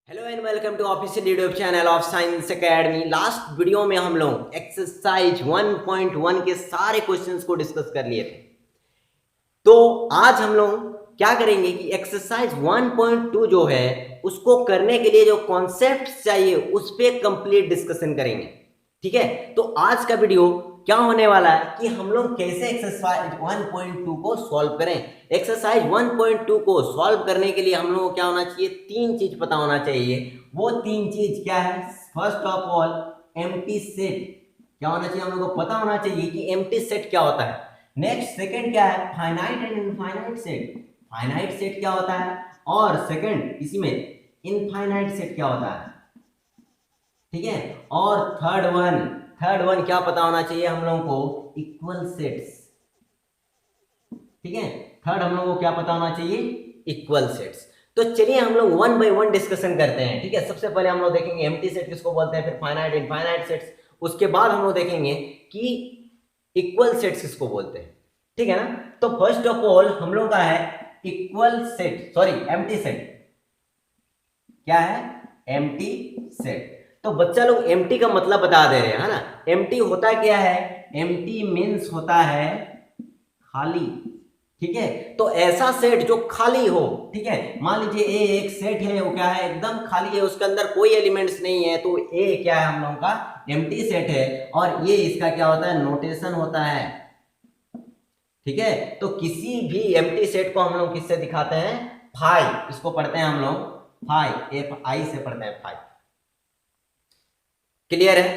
Hello and welcome to official YouTube channel of Science Academy. Last video में हम लोग exercise 1.1 के सारे क्वेश्चंस को डिस्कस कर लिए थे। तो आज हम लोग क्या करेंगे कि एक्सरसाइज 1.2 जो है उसको करने के लिए जो कॉन्सेप्ट चाहिए उस पर कंप्लीट डिस्कशन करेंगे। ठीक है, तो आज का वीडियो क्या होने वाला है कि हम लोग कैसे एक्सरसाइज 1.2 को सॉल्व करें। एक्सरसाइज 1.2 को सॉल्व करने के लिए हम लोगों को क्या होना चाहिए, तीन चीज पता होना चाहिए। वो तीन चीज क्या है? First of all empty set क्या होना चाहिए, हम लोगों को पता होना चाहिए कि एम्प्टी सेट क्या होता है। नेक्स्ट सेकंड क्या है, finite and infinite set. Finite set क्या होता है, और सेकंड इसी में इनफाइनाइट सेट क्या होता है। ठीक है, और थर्ड वन क्या पता होना चाहिए हम लोगों को, इक्वल सेट्स। ठीक है, थर्ड हम लोगों को क्या पता होना चाहिए, इक्वल सेट्स। तो चलिए हम लोग वन बाय वन डिस्कशन करते हैं। ठीक है, सबसे पहले हम लोग देखेंगे एम्प्टी सेट किसको बोलते हैं, फिर फाइनाइट इनफाइनाइट सेट्स, उसके बाद हम लोग देखेंगे कि इक्वल सेट्स किसको बोलते हैं। ठीक है ना, तो फर्स्ट ऑफ ऑल हम लोग का है equal set, sorry empty set. क्या है? Empty set. तो बच्चा लोग एम्प्टी का मतलब बता दे रहे हैं, है ना। एम्प्टी होता क्या है, एम्प्टी मीन्स होता है खाली। ठीक है, तो ऐसा सेट जो खाली हो। ठीक है, मान लीजिए ए एक सेट है, वो क्या है, एकदम खाली है, उसके अंदर कोई एलिमेंट्स नहीं है, तो ए क्या है हम लोगों का, एम्प्टी सेट है। और ये इसका क्या होता है, नोटेशन होता है। ठीक है, तो किसी भी एम्प्टी सेट को हम लोग किससे दिखाते हैं, फाइव। इसको पढ़ते हैं हम लोग फाइव, एफ आई से पढ़ते हैं फाइव। क्लियर है?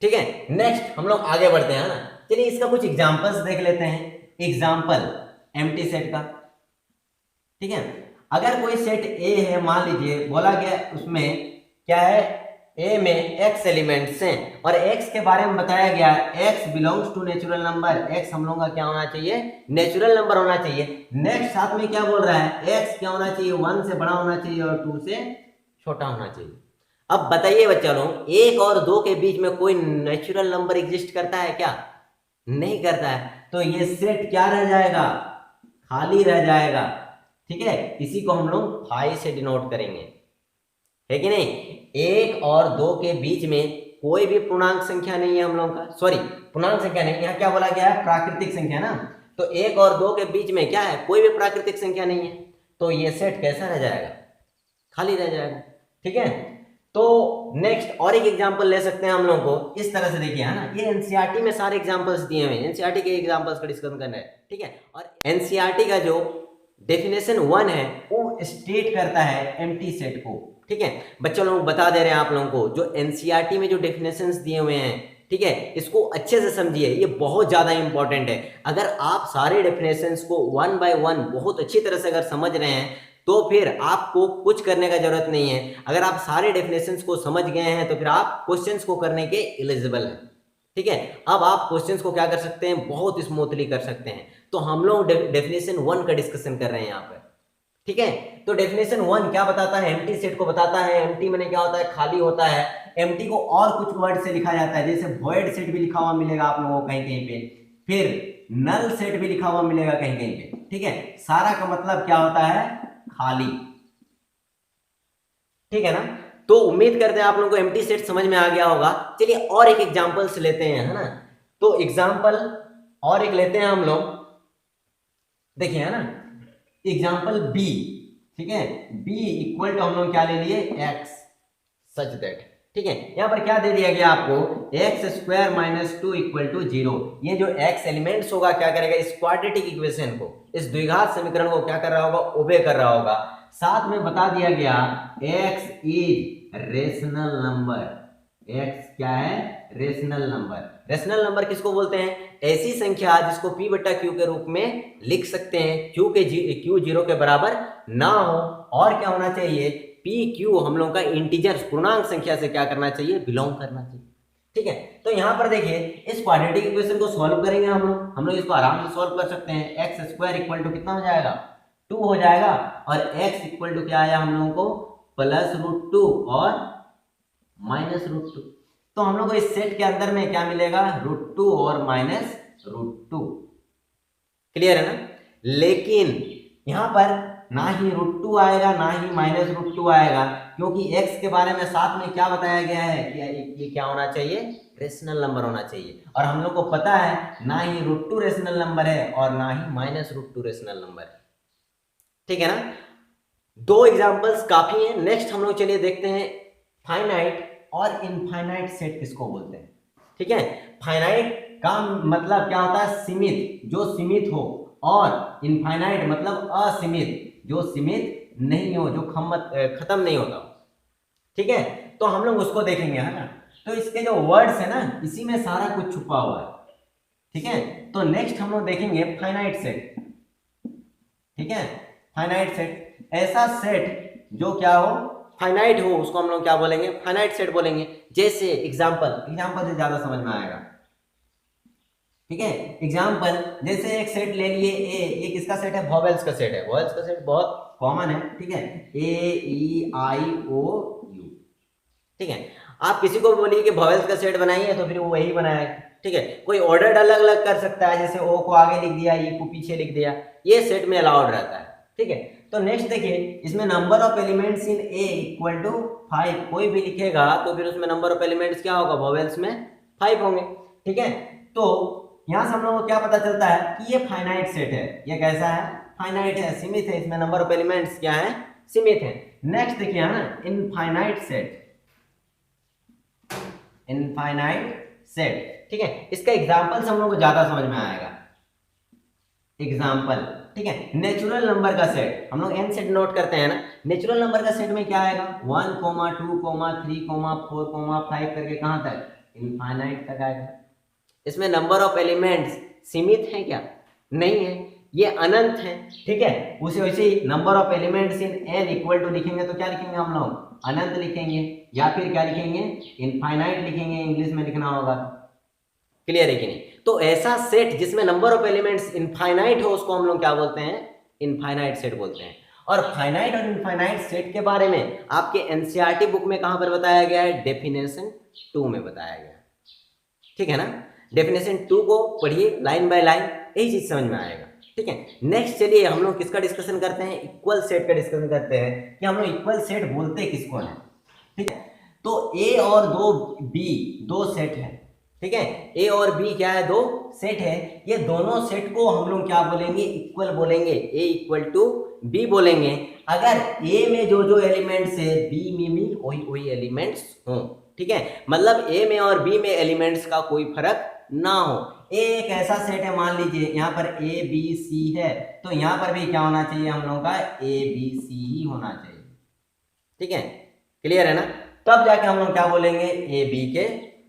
ठीक है, नेक्स्ट हम लोग आगे बढ़ते हैं ना। चलिए इसका कुछ एग्जांपल्स देख लेते हैं। एग्जांपल एम्प्टी सेट का। ठीक है, अगर कोई सेट ए है, मान लीजिए बोला गया उसमें क्या है, ए में x एलिमेंट्स हैं और x के बारे में बताया गया x belongs to natural number. x हम लोगों का क्या होना चाहिए, नेचुरल नंबर होना चाहिए। नेक्स्ट साथ में क्या बोल रहा है, x क्या होना चाहिए, 1 से बड़ा होना चाहिए और 2 से छोटा होना चाहिए। अब बताइए बच्चा लोग, 1 और 2 के बीच में कोई नेचुरल नंबर एग्जिस्ट करता है क्या? नहीं करता है, तो ये सेट क्या रह जाएगा, खाली रह जाएगा। ठीक है, इसी को हम लोग फाइव से डिनोट करेंगे, है कि नहीं। 1 और 2 के बीच में कोई भी पूर्णांक संख्या नहीं है हम लोगों का, सॉरी पूर्णांक संख्या नहीं, यहाँ क्या बोला गया है, प्राकृतिक संख्या ना। तो 1 और 2 के बीच में क्या है, कोई भी प्राकृतिक संख्या नहीं है, तो ये सेट कैसा रह जाएगा, खाली रह जाएगा। ठीक है, तो नेक्स्ट और एक एग्जांपल ले सकते हैं हम लोग को, इस तरह से देखिए, है ना। ये एनसीईआरटी में सारे एग्जांपल्स दिए हुए हैं, एनसीईआरटी के एग्जांपल्स का डिस्कशन करना है। ठीक है, और एनसीईआरटी का जो डेफिनेशन 1 है वो स्टेट करता है एम्प्टी सेट को। ठीक है, बच्चों लोग बता दे रहे हैं आप लोगों को, जो एनसीईआरटी में जो डेफिनेशंस दिए हुए हैं, ठीक है, इसको अच्छे से समझिए, ये बहुत ज्यादा इंपॉर्टेंट है। अगर आप सारे डेफिनेशंस को वन बाय वन बहुत अच्छी तरह से अगर समझ रहे हैं तो फिर आपको कुछ करने का जरूरत नहीं है। अगर आप सारे डेफिनेशंस को समझ गए हैं तो फिर आप क्वेश्चंस को करने के एलिजिबल हैं। ठीक है, अब आप क्वेश्चंस को क्या कर सकते हैं, बहुत स्मूथली कर सकते हैं। तो हम लोग डेफिनेशन 1 का डिस्कशन कर रहे हैं यहाँ पर। ठीक है, तो डेफिनेशन 1 क्या बताता है, एम्प्टी सेट को बताता है। एम्प्टी माने क्या होता है, खाली होता है। एम्प्टी को और कुछ वर्ड से लिखा जाता है, जैसे वॉइड सेट भी लिखा हुआ मिलेगा आप लोगों को कहीं कहीं पे, फिर नल सेट भी लिखा हुआ मिलेगा कहीं कहीं पे। ठीक है, सारा का मतलब क्या होता है, खाली। ठीक है ना, तो उम्मीद करते हैं आप लोगों को एम्प्टी सेट समझ में आ गया होगा। चलिए और एक एग्जांपल्स लेते हैं, है ना। तो एग्जांपल और एक लेते हैं हम लोग, देखिए, है ना, एग्जांपल बी। ठीक है, बी इक्वल टू हम लोग क्या ले लिए, एक्स सच दैट। ठीक है, यहां पर क्या दे दिया गया आपको, x square minus 2 equal to 0। ये जो एक्स एलिमेंट्स होगा क्या करेगा, इस क्वाड्रेटिक इक्वेशन को, इस द्विघात समीकरण को क्या कर रहा होगा, ओबे कर रहा होगा। साथ में बता दिया गया x is rational number. X क्या है, रेशनल नंबर। रेशनल नंबर किसको बोलते हैं, ऐसी संख्या जिसको p बटा क्यू के रूप में लिख सकते हैं, क्यू 0 के बराबर ना हो, और क्या होना चाहिए, p q हम लोग का इंटीजर पूर्णांक संख्या से क्या करना चाहिए, बिलोंग करना चाहिए। ठीक है, तो यहां पर देखिए इस क्वाड्रेटिक इक्वेशन को सॉल्व करेंगे हम लोग इसको आराम से सॉल्व कर सकते हैं। एक्स स्क्वायर इक्वल टू कितना हो जाएगा, 2 हो जाएगा, और x इक्वल टू क्या आया हम लोगों को, +√2 और -√2। तो हम लोग को इस सेट के अंदर में क्या मिलेगा, √2 और -√2। क्लियर है ना। लेकिन यहां पर ना ही √2 आएगा ना ही -√2 आएगा, क्योंकि x के बारे में साथ में क्या बताया गया है कि ये क्या होना चाहिए, रेशनल नंबर होना चाहिए। और हम लोग को पता है ना ही √2 रेशनल नंबर है और ना ही -√2 रेशनल नंबर है। ठीक है ना, दो एग्जांपल्स काफी हैं। नेक्स्ट हम लोग चलिए देखते हैं फाइनाइट और इनफाइनाइट सेट किसको बोलते हैं। ठीक है, फाइनाइट का मतलब क्या होता है, सीमित, जो सीमित हो, और इनफाइनाइट मतलब असीमित, जो सीमित नहीं हो, जो खत्म नहीं होता। ठीक है, तो हम लोग उसको देखेंगे, है ना। तो इसके जो वर्ड्स है ना, इसी में सारा कुछ छुपा हुआ है। ठीक है, तो नेक्स्ट हम लोग देखेंगे फाइनाइट सेट। ठीक है, फाइनाइट सेट, ऐसा सेट जो क्या हो, फाइनाइट हो, उसको हम लोग क्या बोलेंगे, फाइनाइट सेट बोलेंगे। जैसे एग्जांपल से ज्यादा समझ में आएगा। ठीक है, एग्जांपल जैसे एक सेट ले लिए ए, ये किसका सेट है, वॉवेल्स का सेट है। वॉवेल्स का सेट बहुत कॉमन है। ठीक है, A E I O U। ठीक है, आप किसी को बोलिए कि वॉवेल्स का सेट बनाइए तो फिर वो वही बनाएगा। ठीक है, कोई ऑर्डर अलग अलग कर सकता है, जैसे ओ को आगे लिख दिया, ई को पीछे लिख दिया, ये सेट में अलाउड रहता है। ठीक है, तो नेक्स्ट देखिए, इसमें number of elements in A equal to 5, कोई भी लिखेगा तो फिर उसमें नंबर ऑफ एलिमेंट्स क्या होगा, वॉवेल्स में 5 होंगे। ठीक है, तो यहां से हम लोगों को क्या पता चलता है कि ये फाइनाइट सेट है। ये कैसा है, फाइनाइट है, सीमित है, इसमें नंबर ऑफ एलिमेंट्स क्या है, सीमित है। नेक्स्ट देखिए, है ना, इनफाइनाइट सेट, इनफाइनाइट सेट। ठीक है, इसका एग्जांपल हम लोग को ज्यादा समझ में आएगा। एग्जांपल, ठीक है, नेचुरल नंबर का सेट, हम लोग एन सेट नोट करते हैं ना, नेचुरल नंबर का सेट में क्या आएगा, 1, 2, 3, 4, 5 करके कहां तक, इनफाइनाइट तक आएगा। इसमें नंबर ऑफ एलिमेंट्स सीमित है क्या, नहीं है, ये अनंत है। ठीक है, उसे वैसे ही number of elements in n equal to लिखेंगे तो क्या लिखेंगे हम लोग, अनंत लिखेंगे, या फिर क्या लिखेंगे, इनफाइनाइट लिखेंगे, इंग्लिश में लिखना होगा। क्लियर है कि नहीं। तो ऐसा सेट जिसमें नंबर ऑफ एलिमेंट्स इनफाइनाइट हो, उसको हम लोग क्या बोलते हैं, इनफाइनाइट सेट बोलते हैं। और फाइनाइट और इनफाइनाइट सेट के बारे में आपके एनसीईआरटी बुक में कहां पर बताया गया है, डेफिनेशन 2 में बताया गया है। ठीक है ना, डेफिनेशन 2 को पढ़िए लाइन बाय लाइन, यही चीज समझ में आएगा। ठीक है, नेक्स्ट चलिए हम लोग किसका डिस्कशन करते हैं, इक्वल सेट का डिस्कशन करते हैं कि हम लोग इक्वल सेट बोलते किसको है। ठीक है, तो ए और दो बी, दो सेट है। ठीक है, ए और बी क्या है, दो सेट है। ये दोनों सेट को हम लोग क्या बोलेंगे, इक्वल बोलेंगे, ए इक्वल टू बी बोलेंगे। अगर ए में जो जो एलिमेंट्स है, बी में भी वही वही एलिमेंट्स हों। ठीक है, मतलब ए में और बी में एलिमेंट्स का कोई फर्क ना हो। ए एक ऐसा सेट है, मान लीजिए यहाँ पर ए बी सी है, तो यहाँ पर भी क्या होना चाहिए हम लोगों का, ए बी सी ही होना चाहिए। ठीक है, क्लियर है ना, तब जाके हम लोग क्या बोलेंगे, ए बी के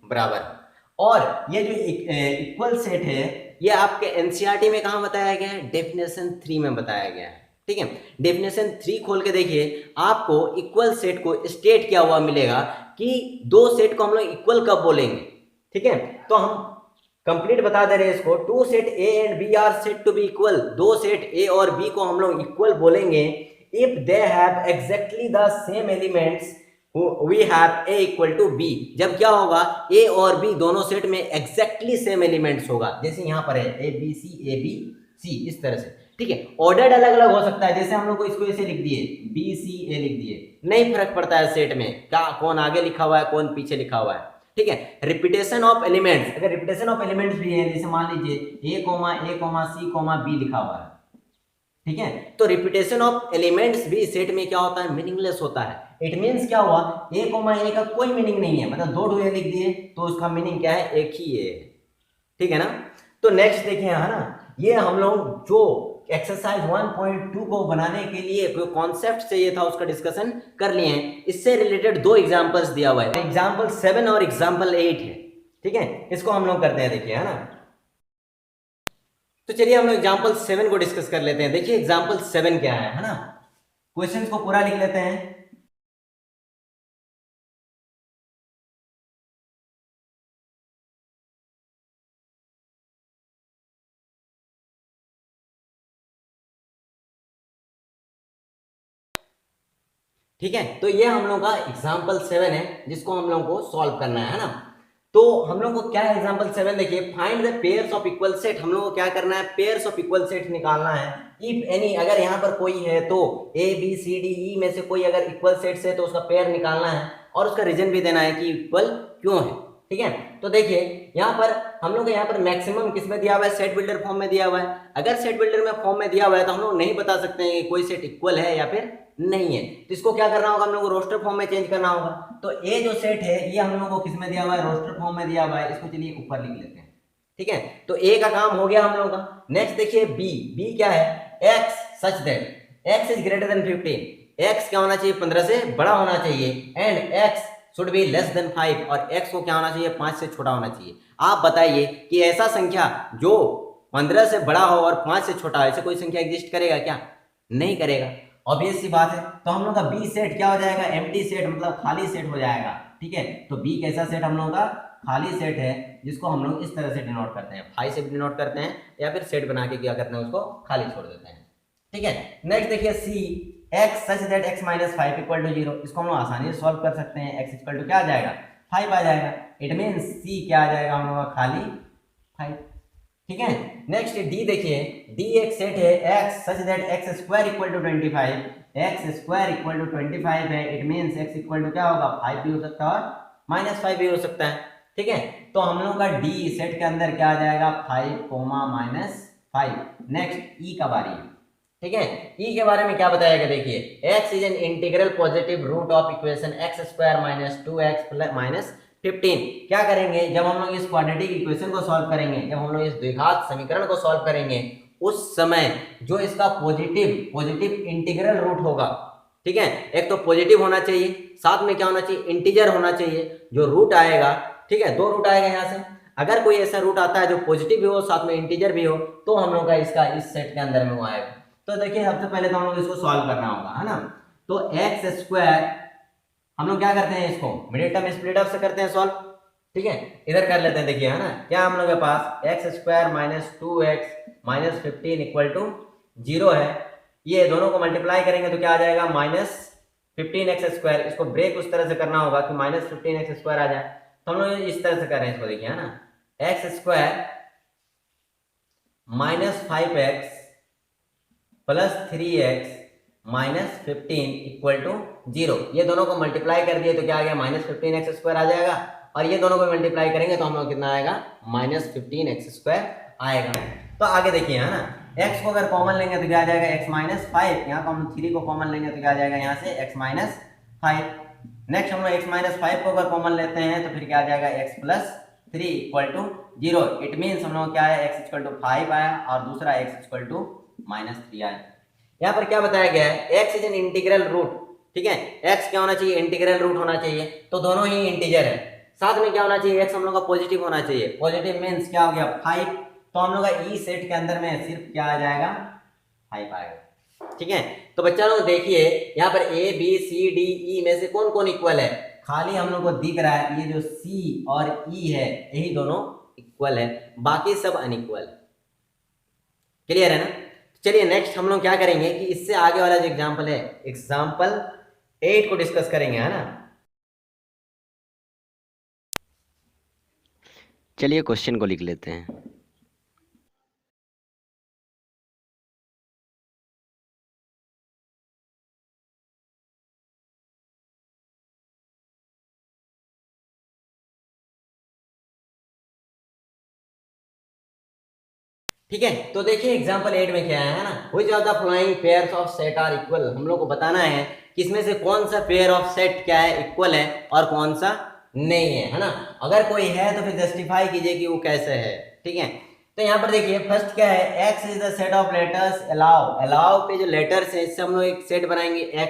बराबर। और ये जो इक्वल सेट है, ये आपके एनसीईआरटी में कहां बताया गया है, डेफिनेशन 3 में बताया गया है। ठीक है, डेफिनेशन 3 खोल के देखिए, आपको इक्वल सेट को स्टेट किया हुआ मिलेगा कि दो सेट को हम लोग इक्वल कब बोलेंगे। ठीक है, तो हम कंप्लीट बता दे रहे हैं इसको, two set A and B are said to be equal, दो सेट ए और बी को हम लोग इक्वल बोलेंगे if they have exactly the same elements, we have A equal to B. जब क्या होगा, ए और बी दोनों सेट में एग्जैक्टली सेम एलिमेंट्स होगा, जैसे यहाँ पर है ए बी सी, इस तरह से। ठीक है, ऑर्डर अलग अलग हो सकता है, जैसे हम लोग को इसको ऐसे लिख दिए, बी सी ए लिख दिए, नहीं फर्क पड़ता है सेट में क्या, कौन आगे लिखा हुआ है कौन पीछे लिखा हुआ है। ठीक है, रिपीटेशन ऑफ एलिमेंट्स, अगर रिपीटेशन ऑफ एलिमेंट्स भी है, जैसे मान लीजिए ए कोमा सी कोमा बी लिखा हुआ है। ठीक है, तो रिपीटेशन ऑफ एलिमेंट्स भी सेट में क्या होता है, मीनिंगलेस होता है। इट मींस क्या हुआ, ए कोमा ए का कोई मीनिंग नहीं है, मतलब दो ए लिख दिए तो उसका मीनिंग क्या है, एक ही ए। ठीक है ना, तो नेक्स्ट देखिए, है ना, ये हम लोग जो एक्सरसाइज 1.2 को बनाने के लिए जो कॉन्सेप्ट चाहिए था उसका डिस्कशन कर लिए हैं। इससे रिलेटेड दो एग्जांपल्स दिया हुआ है, एग्जांपल 7 और एग्जांपल 8 है। ठीक है, इसको हम लोग करते हैं, देखिए, है ना। तो चलिए हम लोग एग्जांपल 7 को डिस्कस कर लेते हैं। देखिए एग्जांपल 7 क्या है ना, क्वेश्चंस को पूरा लिख लेते हैं। ठीक है, तो ये हम लोग का एग्जाम्पल 7 है जिसको हम लोग को सॉल्व करना है ना। तो हम लोग को क्या है, एग्जांपल 7 देखिए, find the pairs of equal set. हम लोग को क्या करना है, पेयर्स ऑफ इक्वल सेट निकालना है। इफ एनी, अगर यहाँ पर कोई है तो A B C D E में से कोई अगर इक्वल सेट्स है तो उसका पेयर निकालना है और उसका रीजन भी देना है कि इक्वल क्यों है। ठीक है, तो देखिए यहाँ पर हम लोग यहाँ पर मैक्सिमम किस में दिया हुआ है, सेट बिल्डर फॉर्म में दिया हुआ है। अगर सेट बिल्डर में फॉर्म में दिया हुआ है तो हम लोग नहीं बता सकते हैं कि कोई सेट इक्वल है या फिर नहीं है। तो इसको क्या करना होगा, हम लोग को रोस्टर फॉर्म में चेंज करना होगा। तो ए जो सेट है ये हम लोग को किस में दिया हुआ है, रोस्टर फॉर्म में दिया हुआ है। इसको चलिए ऊपर लिख लेते हैं। ठीक है, तो ए का काम हो गया हम लोग का। नेक्स्ट देखिए बी, बी क्या है, x such that x is greater than 15। X क्या होना चाहिए, 15 से बड़ा होना चाहिए। And x should be less than 5, और एक्स को क्या होना चाहिए, 5 से छोटा होना चाहिए। आप बताइए कि ऐसा संख्या जो 15 से बड़ा हो और 5 से छोटा हो, ऐसे कोई संख्या एग्जिस्ट करेगा क्या, नहीं करेगा, ऑब्वियस सी बात है। तो हम लोग का बी सेट क्या हो जाएगा, एम्प्टी सेट, मतलब खाली सेट हो जाएगा। ठीक है, तो बी कैसा सेट, हम लोग का खाली सेट है, जिसको हम लोग इस तरह से डिनोट करते हैं, 5 से डिनोट करते हैं, या फिर सेट बना के क्या करते हैं, उसको खाली छोड़ देते हैं। ठीक है, नेक्स्ट देखिए C, X such that X minus 5 equal to 0। इसको हम लोग आसानी से सॉल्व कर सकते हैं। एक्स इक्वल टू क्या आ जाएगा, 5 आ जाएगा। इट मीन सी क्या आ जाएगा, हम लोग का खाली 5। ठीक है, नेक्स्ट डी देखिए, डी एक सेट है, x such that x square equal to 25। X square equal to 25 है, it means x equal to क्या होगा, 5 भी हो सकता है और -5 भी हो सकता है। ठीक है, तो हम लोग का डी सेट के अंदर क्या आ जाएगा, 5, -5। नेक्स्ट ई का बारी है। ठीक है, ई के बारे में क्या बताया गया, देखिए x is an integral positive root of equation x square minus 2x minus 15। क्या करेंगे, जब हम लोग इस क्वाड्रेटिक इक्वेशन को सॉल्व करेंगे, जब हम लोग इस द्विघात समीकरण को सॉल्व करेंगे, उस समय जो इसका पॉजिटिव इंटीग्रल रूट होगा, ठीक है, एक तो पॉजिटिव होना चाहिए, साथ में क्या होना चाहिए, इंटीजर होना चाहिए। जो रूट आएगा, ठीक है, 2 रूट आएगा यहाँ से, अगर कोई ऐसा रूट आता है जो पॉजिटिव भी हो साथ में इंटीजर भी हो, तो हम लोग का इसका इस सेट के अंदर में वो आएगा। तो देखिए सबसे पहले तो हम लोग इसको सॉल्व करना होगा, है ना। तो एक्स स्क्वायर हम लोग क्या करते हैं, इसको मिडिल टर्म स्प्लिट अप से करते हैं सॉल्व। ठीक है, इधर कर लेते हैं, देखिए है ना, क्या हम लोग के पास X square minus 2x minus 15 equal to 0 है। ये दोनों को मल्टीप्लाई करेंगे तो क्या आ जाएगा, -15x²। इसको ब्रेक उस तरह से करना होगा कि -15x² आ जाए। तो हम लोग इस तरह से कर रहे हैं इसको, देखिए है ना, x² -5x plus 3x minus 15 equal to 0। ये दोनों को मल्टीप्लाई कर दिए तो क्या आ गया, -15x² आ जाएगा, और ये दोनों को मल्टीप्लाई करेंगे तो हम लोग कितना आएगा, -15x² आएगा। तो आगे देखिए है ना, x को अगर कॉमन लेंगे तो क्या आ जाएगा, x-5। यहाँ को हम 3 को कॉमन लेंगे तो क्या आ जाएगा, यहाँ से x-5। नेक्स्ट हम लोग x-5 को अगर कॉमन लेते हैं तो फिर क्या आ जाएगा, x + 3 equal to 0। It means हम लोग क्या है, x = 5 आया और दूसरा x = -3 आया। यहाँ पर क्या बताया गया है, x is an integral root. ठीक है, x क्या होना चाहिए, इंटीग्रल रूट होना चाहिए, तो दोनों ही इंटीजर है। साथ में क्या होना चाहिए, x हम लोग का पॉजिटिव होना चाहिए। पॉजिटिव मीन्स क्या हो गया, 5। तो हम लोग का ई सेट के अंदर में सिर्फ क्या आ जाएगा, 5 आएगा। ठीक है, तो बच्चा लोग देखिए यहाँ पर A B C D E में से कौन कौन इक्वल है, खाली हम लोग को दिख रहा है ये जो सी और ई है, यही दोनों इक्वल है, बाकी सब अनइक्वल है। क्लियर है ना। चलिए नेक्स्ट हम लोग क्या करेंगे कि इससे आगे वाला जो एग्जांपल है, एग्जांपल 8 को डिस्कस करेंगे, है ना। चलिए क्वेश्चन को लिख लेते हैं। ठीक है, तो देखिए एग्जांपल 8 में क्या है ना, which of the following pairs of set are equal. हम लोग को बताना है कि इसमें से कौन सा पेयर ऑफ सेट क्या है, इक्वल है, और कौन सा नहीं है ना। अगर कोई है तो फिर जस्टिफाई कीजिए कि वो कैसे है। ठीक है, तो यहाँ पर देखिए फर्स्ट क्या है, x is the set of letters allow. Allow पे जो लेटर्स है इससे हम लोग एक सेट बनाएंगे x।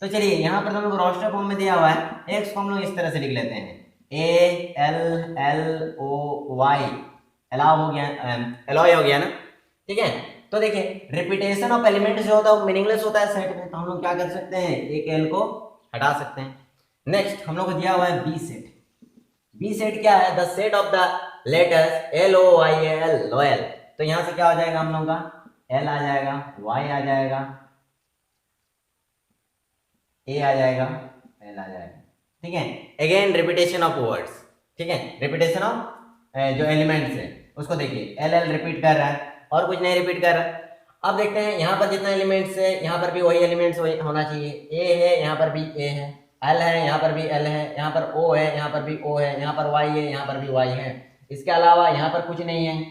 तो चलिए यहाँ पर हम लोग रोस्टर फॉर्म में दिया हुआ है, x को हम लोग इस तरह से लिख लेते हैं, ALLOY, अलाउ हो गया, एलॉय हो गया ना। ठीक है, तो देखिए रिपीटेशन ऑफ एलिमेंट जो होता है वो मीनिंगलेस होता है सेट में, तो हम लोग क्या कर सकते हैं, एक एल को हटा सकते हैं। नेक्स्ट हम लोग को दिया हुआ है बी सेट। बी सेट क्या है, the set of the letters LOYAL, loyal. तो यहां से क्या हो जाएगा, हम लोग का एल आ जाएगा, वाई आ जाएगा, ए आ जाएगा, एल आ जाएगा। ठीक है, अगेन रिपीटेशन ऑफ वर्ड्स। ठीक है, रिपीटेशन ऑफ जो एलिमेंट्स है उसको देखिए, एल एल रिपीट कर रहा है और कुछ नहीं रिपीट कर रहा है। अब देखते हैं यहाँ पर जितना एलिमेंट्स है यहाँ पर भी वही एलिमेंट्स होना चाहिए, ए है यहाँ पर भी ए है, एल है यहाँ पर भी एल है, यहाँ पर ओ है यहाँ पर भी ओ है, यहाँ पर वाई है यहाँ पर भी वाई है, इसके अलावा यहाँ पर कुछ नहीं है।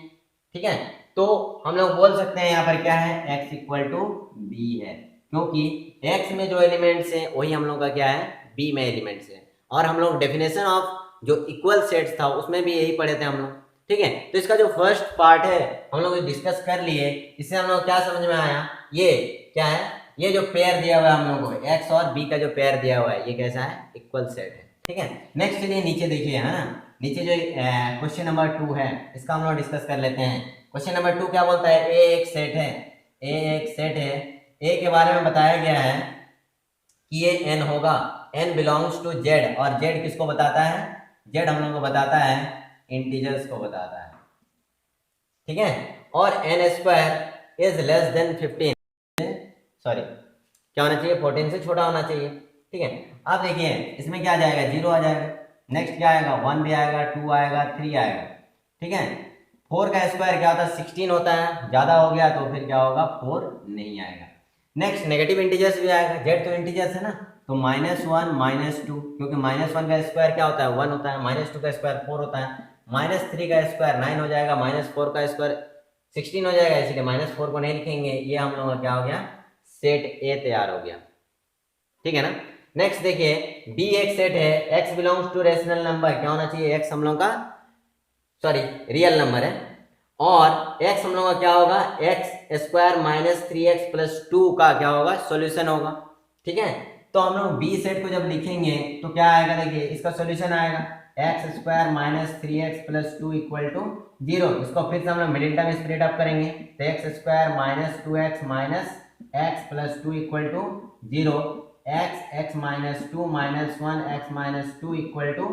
ठीक है, तो हम लोग बोल सकते हैं यहाँ पर क्या है, x इक्वल टू बी है, क्योंकि x में जो एलिमेंट्स है वही हम लोग का क्या है, b में एलिमेंट्स है। और हम लोग डेफिनेशन ऑफ जो इक्वल सेट्स था उसमें भी यही पढ़े थे हम लोग। ठीक है, तो इसका जो फर्स्ट पार्ट है हम लोग डिस्कस कर लिए, इससे हम लोग क्या समझ में आया, ये क्या है, ये जो पेयर दिया हुआ है हम लोग को x और b का जो पेयर दिया हुआ है ये कैसा है, इक्वल सेट है। ठीक है, नेक्स्ट चलिए नीचे देखिए, है ना, नीचे जो क्वेश्चन नंबर 2 है इसका हम लोग डिस्कस कर लेते हैं। क्वेश्चन नंबर 2 क्या बोलता है, ए एक सेट है, ए एक सेट है, ए के बारे में बताया गया है कि ये n होगा, n बिलोंग्स टू z, और z किसको बताता है, z हम लोग को बताता है इंटीजर्स को बताता है। ठीक है, और n square is less than 15, sorry क्या होना चाहिए, 14 से छोटा होना चाहिए। ठीक है, अब देखिए इसमें क्या आ जाएगा, 0 आ जाएगा, नेक्स्ट क्या आएगा, 1 भी आएगा, 2 आएगा, 3 आएगा। ठीक है, 4 का स्क्वायर क्या होता है, 16 होता है, ज़्यादा हो गया तो फिर क्या होगा, 4 नहीं आएगा। नेक्स्ट नेगेटिव इंटीजर्स भी आएगा, z तो इंटीजर्स है ना, तो -1 -2, क्योंकि -1 का स्क्वायर क्या होता है, 1 होता है, -2 का स्क्वायर 4 होता है, -3 का स्क्वायर 9 हो जाएगा, -4 का स्क्वायर 16 हो जाएगा, इसीलिए -4 को नहीं लिखेंगे। ये हम लोगों का क्या हो गया, सेट ए तैयार हो गया। ठीक है ना, नेक्स्ट देखिए, बी एक सेट है, x belongs to rational number, क्या होना चाहिए, x हम लोग का सॉरी रियल नंबर है, और x हम लोग का क्या होगा, x स्क्वायर -3x प्लस 2 का क्या होगा, सॉल्यूशन होगा। ठीक है, तो हम लोग बी सेट को जब लिखेंगे तो क्या आएगा, देखिए इसका सॉल्यूशन आएगा x square -3x plus 2 equal to 0। इसको फिर से हम लोग मिडिल टर्म स्प्लिट अप करेंगे, तो x square -2x minus x plus 2 equal to 0, x minus 2 minus 1 x minus 2 equal to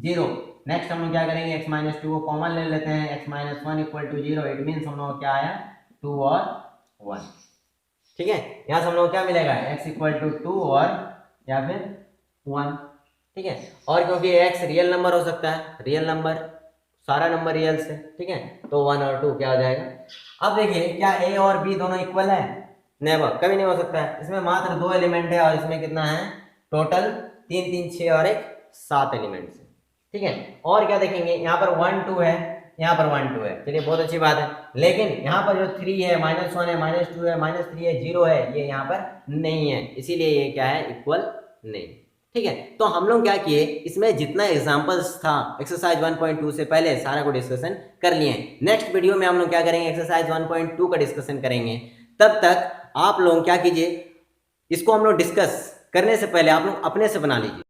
0। Next हम लोग क्या करेंगे, x माइनस 2 को कॉमन ले लेते हैं, x minus 1 equal to 0, it means हम लोग क्या आया, 2 और 1। ठीक है, यहाँ से हम लोग क्या मिलेगा, x इक्वल टू 2 और या फिर 1। ठीक है, और क्योंकि x रियल नंबर हो सकता है, रियल नंबर सारा नंबर रियल से, ठीक है, तो 1 और 2 क्या हो जाएगा। अब देखिए क्या a और b दोनों इक्वल है, नेवर, कभी नहीं हो सकता है, इसमें मात्र 2 एलिमेंट है और इसमें कितना है, टोटल 3 3 6 और 1 7 एलिमेंट्स है। ठीक है, और क्या देखेंगे, यहाँ पर 1 2 है, यहाँ पर 1 2 है, चलिए बहुत अच्छी बात है, लेकिन यहाँ पर जो 3 है, -1 है, -2 है, -3 है, 0 है, ये यहाँ पर नहीं है, इसीलिए ये क्या है, इक्वल नहीं। ठीक है, तो हम लोग क्या किए, इसमें जितना एग्जांपल्स था एक्सरसाइज 1.2 से पहले सारा को डिस्कशन कर लिए। नेक्स्ट वीडियो में हम लोग क्या करेंगे, एक्सरसाइज 1.2 का डिस्कशन करेंगे। तब तक आप लोग क्या कीजिए, इसको हम लोग डिस्कस करने से पहले आप लोग अपने से बना लीजिए।